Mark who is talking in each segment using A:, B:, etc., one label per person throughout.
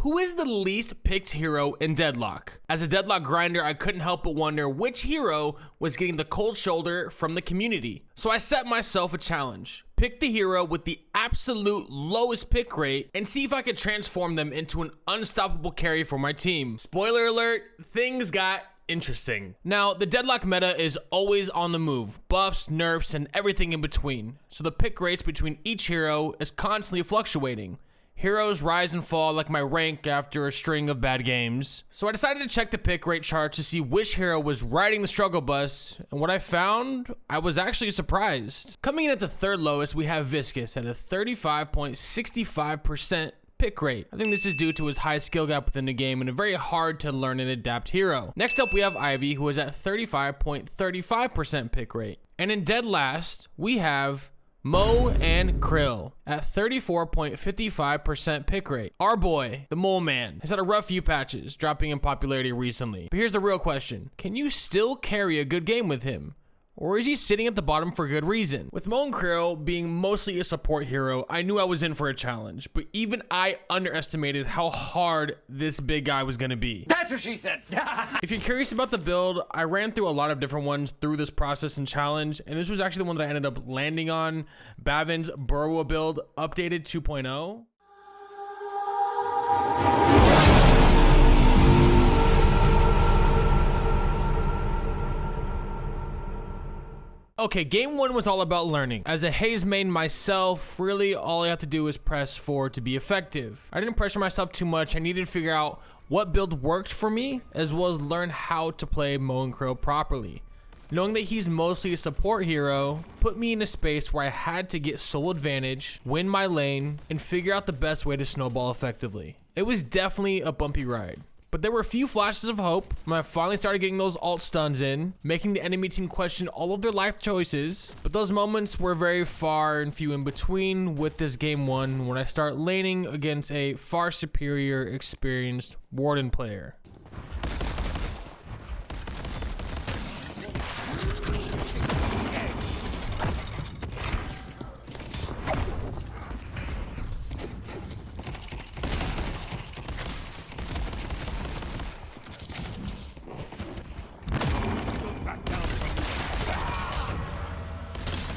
A: Who is the least picked hero in Deadlock? As a Deadlock grinder, I couldn't help but wonder which hero was getting the cold shoulder from the community. So I set myself a challenge. Pick the hero with the absolute lowest pick rate and see if I could transform them into an unstoppable carry for my team. Spoiler alert, things got interesting. Now, the Deadlock meta is always on the move. Buffs, nerfs, and everything in between. So the pick rates between each hero is constantly fluctuating. Heroes rise and fall like my rank after a string of bad games. So I decided to check the pick rate chart to see which hero was riding the struggle bus, and what I found, I was actually surprised. Coming in at the third lowest, we have Viscous at a 35.65% pick rate. I think this is due to his high skill gap within the game and a very hard to learn and adapt hero. Next up, we have Ivy, who is at 35.35% pick rate. And in dead last, we have Mo and Krill at 34.55% pick rate. Our boy, the Mole Man, has had a rough few patches, dropping in popularity recently. But here's the real question. Can you still carry a good game with him? Or is he sitting at the bottom for good reason? With Mo Krill being mostly a support hero, I knew I was in for a challenge, but even I underestimated how hard this big guy was gonna be.
B: That's what she said.
A: If you're curious about the build, I ran through a lot of different ones through this process and challenge, and this was actually the one that I ended up landing on, Bavin's Burrow build updated 2.0. Okay, game one was all about learning. As a Haze main myself, really all I have to do is press forward to be effective. I didn't pressure myself too much. I needed to figure out what build worked for me, as well as learn how to play Mo Krill properly. Knowing that he's mostly a support hero put me in a space where I had to get soul advantage, win my lane, and figure out the best way to snowball effectively. It was definitely a bumpy ride. But there were a few flashes of hope when I finally started getting those alt stuns in, making the enemy team question all of their life choices. But those moments were very far and few in between with this game one when I start laning against a far superior experienced Warden player.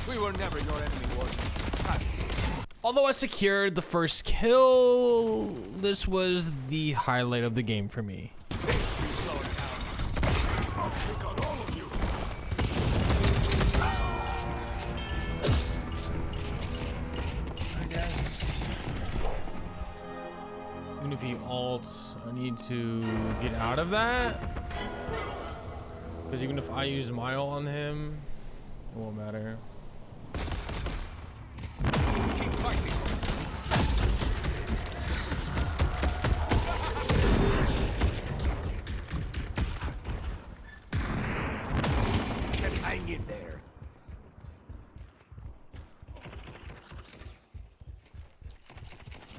B: We were never your enemy, Warden.
A: Although I secured the first kill, this was the highlight of the game for me. I guess even if he ults, I need to get out of that, because even if I use my ult on him, it won't matter.
B: Keep fighting. Hang in there.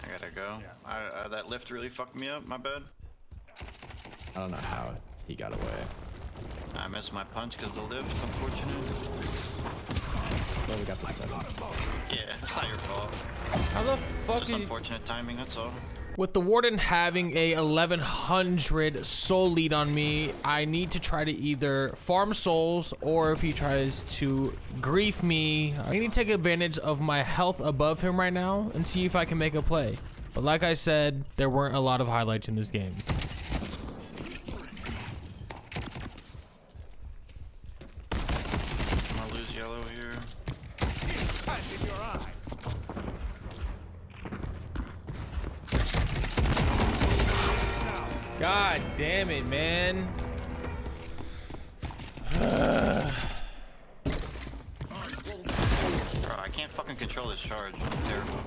C: I gotta go. That lift really fucked me up. My bad.
D: I don't know how he got away.
C: I missed my punch because the lift, unfortunate.
D: Well, we got the 7.
C: Yeah, it's not your fault.
A: How the fuck
C: Just unfortunate timing, that's all.
A: With the Warden having a 1100 soul lead on me, I need to try to either farm souls, or if he tries to grief me, I need to take advantage of my health above him right now and see if I can make a play. But like I said, there weren't a lot of highlights in this game.
C: I'm gonna lose yellow here.
B: In your eye.
A: God damn it, man.
C: Bro, I can't fucking control this charge. I'm terrible.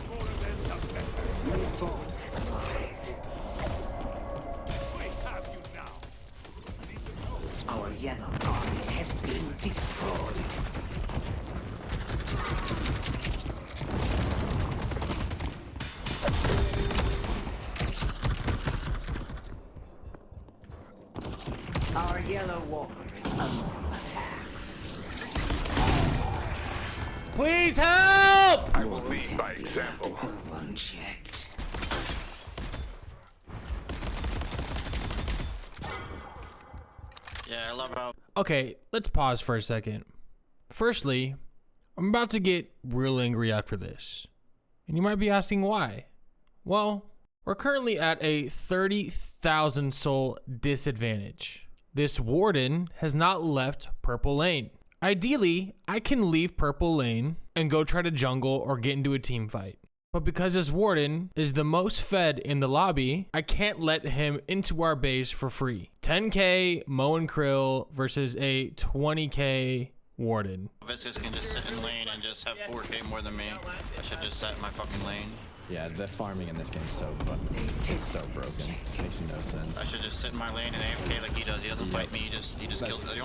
E: Our yellow army has been destroyed. Our yellow walker is under attack.
A: Please help!
F: I will lead by example.
E: Unchecked.
C: Yeah, I love how.
A: Okay, let's pause for a second. Firstly, I'm about to get real angry after this. And you might be asking why. Well, we're currently at a 30,000 soul disadvantage. This warden has not left purple lane. Ideally, I can leave purple lane and go try to jungle or get into a team fight. But because this warden is the most fed in the lobby, I can't let him into our base for free. 10k Mo and Krill versus a 20k warden.
C: Viscous can just sit in lane and just have 4k more than me. I should just set in my fucking lane.
D: Yeah, the farming in this game is so broken. It makes no sense.
C: I should just sit in my lane and AFK like he does. He doesn't fight me. He just kills.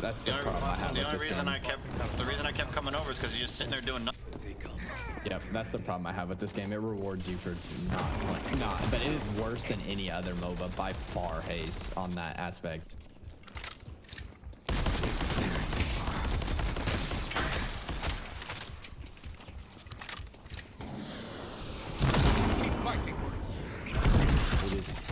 D: That's the problem I have with this game.
C: The reason I kept coming over is because he's just sitting there doing nothing.
D: Yep, that's the problem I have with this game. It rewards you for not, but it is worse than any other MOBA by far, Hayes, on that aspect. It is,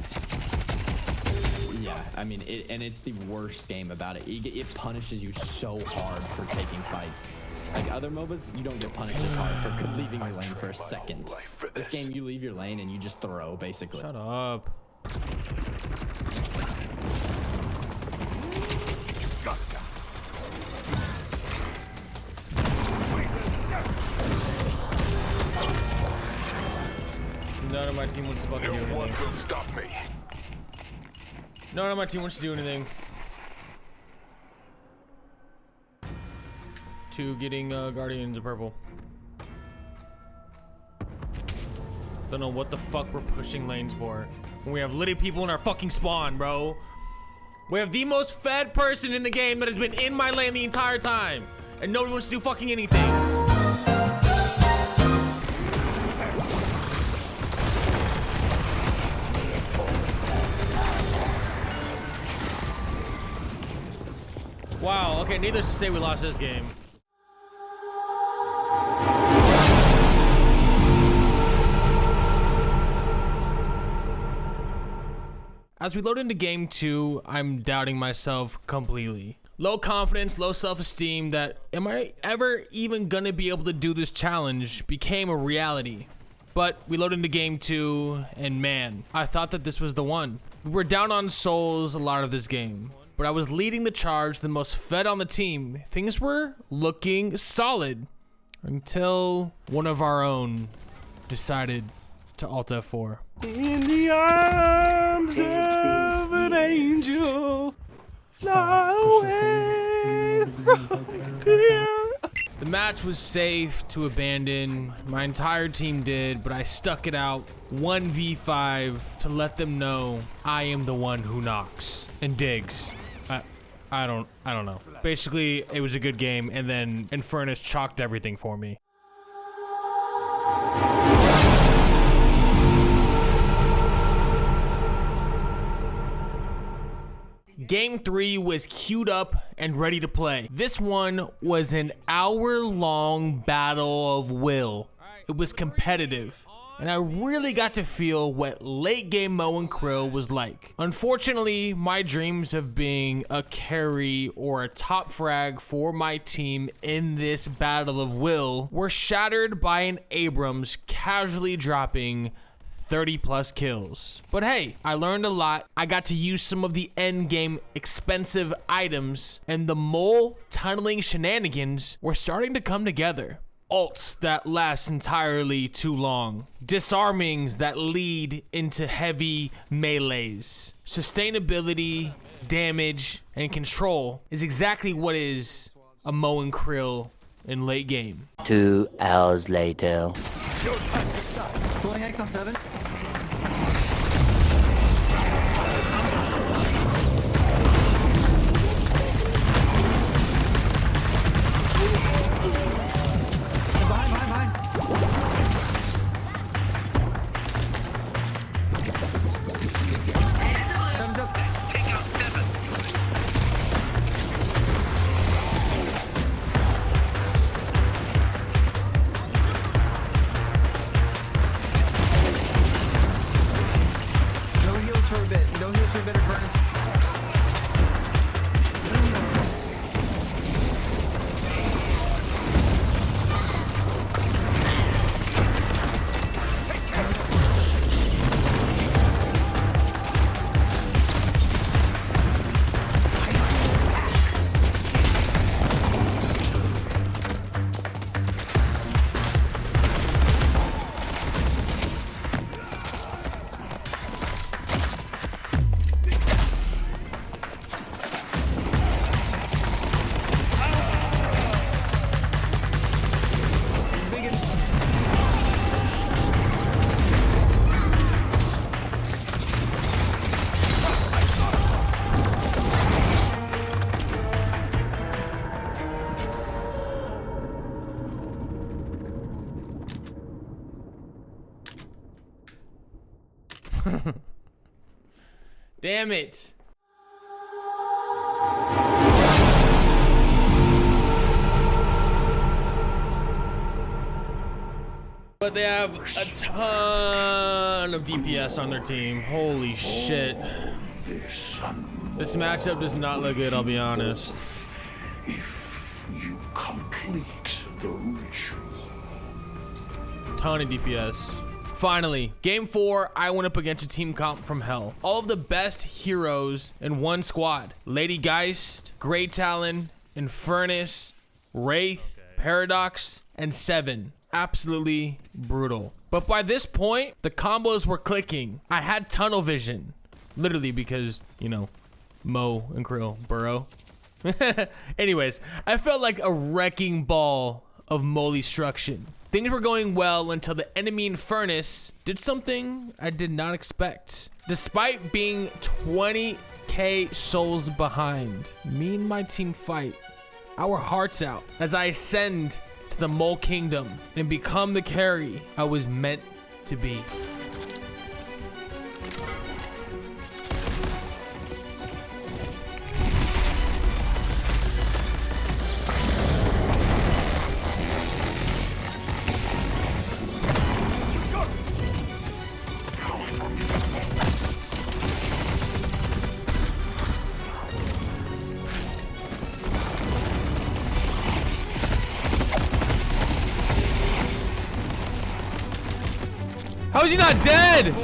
D: yeah, I mean, it's the worst game about it. It punishes you so hard for taking fights. Like other MOBAs, you don't get punished as hard for leaving your lane for a second. This game, you leave your lane and you just throw, basically.
A: Shut up. None of my team wants to fucking do anything.
B: will stop me.
A: None of my team wants to do anything. To getting Guardians of Purple. Don't know what the fuck we're pushing lanes for. When we have litty people in our fucking spawn, bro. We have the most fed person in the game that has been in my lane the entire time. And nobody wants to do fucking anything. Wow, okay, needless to say we lost this game. As we load into game 2, I'm doubting myself completely. Low confidence, low self-esteem that am I ever even gonna be able to do this challenge became a reality. But we load into game 2 and man, I thought that this was the one. We were down on souls a lot of this game, but I was leading the charge, the most fed on the team. Things were looking solid until one of our own decided to Alt F4. In the arms of an angel, fly away from here. The match was safe to abandon. My entire team did, but I stuck it out 1v5 to let them know I am the one who knocks and digs. I don't know. Basically, it was a good game, and then Infernus chalked everything for me. Game 3 was queued up and ready to play. This one was an hour-long battle of will. It was competitive, and I really got to feel what late game Mo and Krill was like. Unfortunately, my dreams of being a carry or a top frag for my team in this battle of will were shattered by an Abrams casually dropping 30 plus kills. But hey, I learned a lot. I got to use some of the end game expensive items, and the mole tunneling shenanigans were starting to come together. Ults that last entirely too long. Disarmings that lead into heavy melees. Sustainability, damage, and control is exactly what is a Mo and Krill in late game.
F: 2 hours later.
G: Slowing X on 7.
A: Damn it. But they have a ton of DPS on their team. Holy shit. This matchup does not look good, I'll be honest.
H: If you complete the ritual.
A: Ton of DPS. Finally, game 4, I went up against a team comp from hell. All of the best heroes in one squad. Lady Geist, Grey Talon, Infernus, Wraith, Paradox, and Seven. Absolutely brutal. But by this point, the combos were clicking. I had tunnel vision. Literally because, you know, Mo and Krill burrow. Anyways, I felt like a wrecking ball of moly-struction. Things were going well until the enemy Infernus did something I did not expect. Despite being 20k souls behind, me and my team fight our hearts out as I ascend to the Mole Kingdom and become the carry I was meant to be. How is he not dead?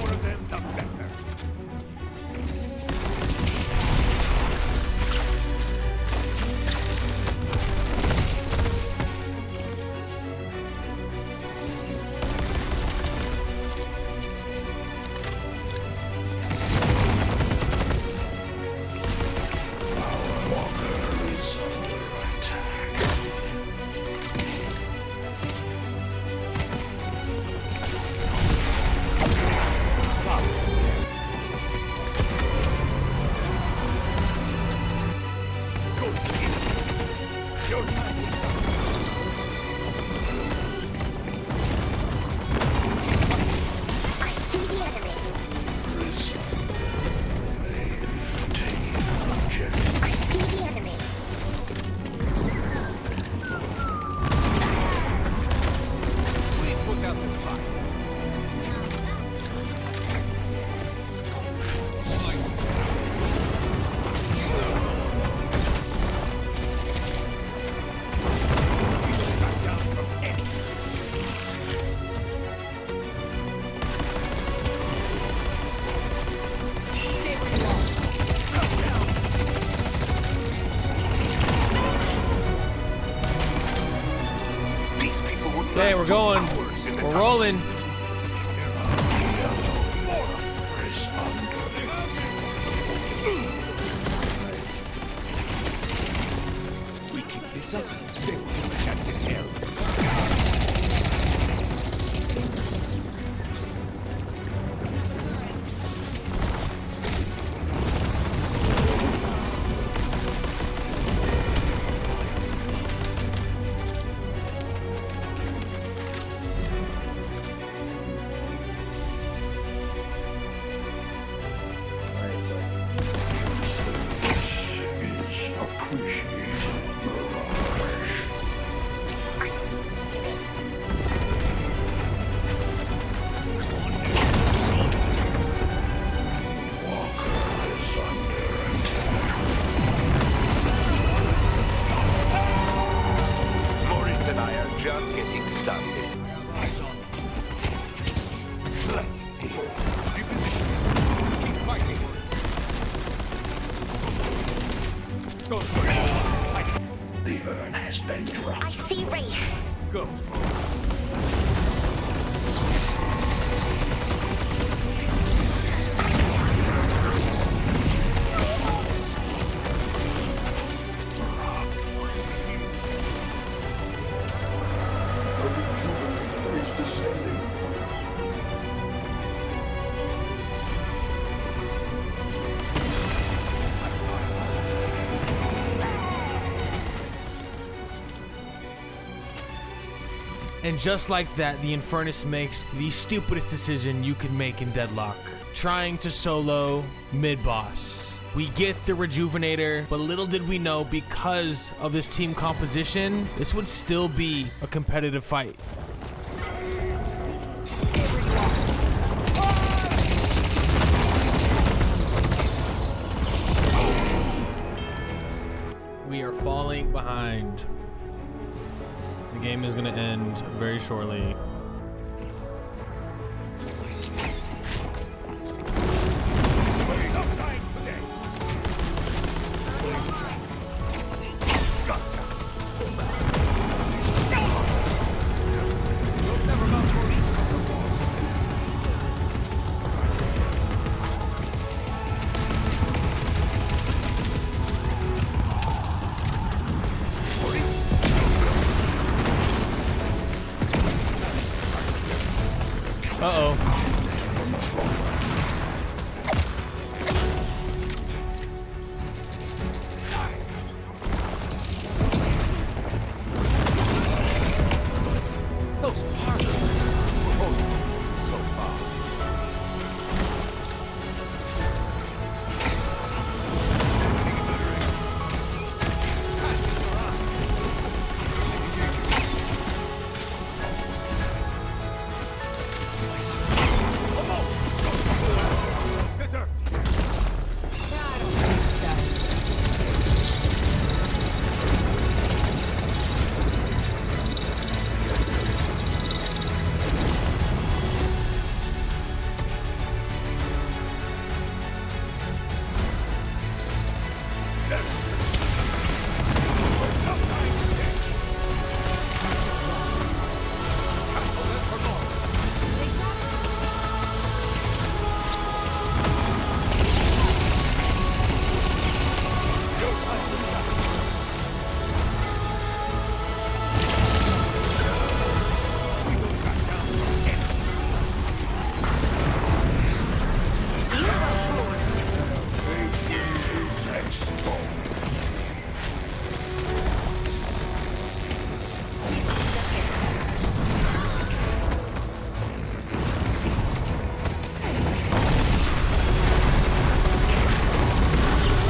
A: Okay, we're going. We're rolling.
H: We keep this up, they will give a chance in hell. Is appreciated, Mirage. Walker is under attack.
B: Maurice and I are just getting started.
H: Let's deal.
B: Reposition. Keep fighting. Go for it.
H: The urn has been dropped.
I: I see Wraith.
B: Go.
H: The rejuvenator is descending.
A: And just like that, the Infernus makes the stupidest decision you could make in Deadlock. trying to solo mid-boss. We get the Rejuvenator, but little did we know, because of this team composition, this would still be a competitive fight. We are falling behind. The game is gonna end very shortly. Uh-oh.
B: Those parts. Oh, so far.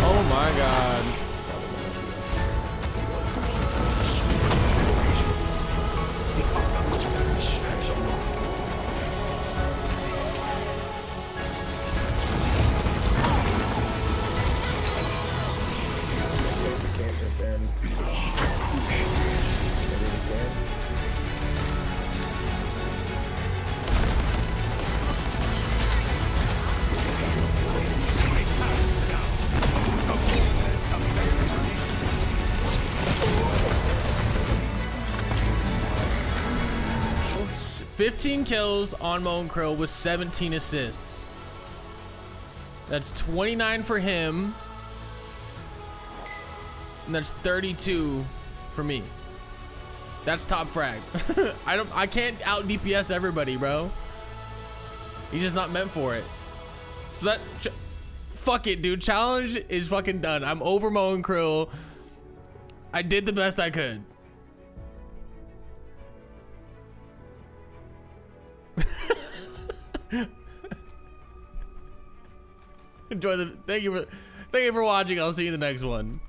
A: Oh my god.
I: Can't just end. Maybe we can.
A: S- 15 kills on Mo Krill with 17 assists. That's 29 for him. And that's 32 for me. That's top frag. I can't out DPS everybody, bro. He's just not meant for it. So that fuck it, dude. Challenge is fucking done. I'm over Mo and Krill. I did the best I could. Enjoy the thank you for watching. I'll see you in the next one.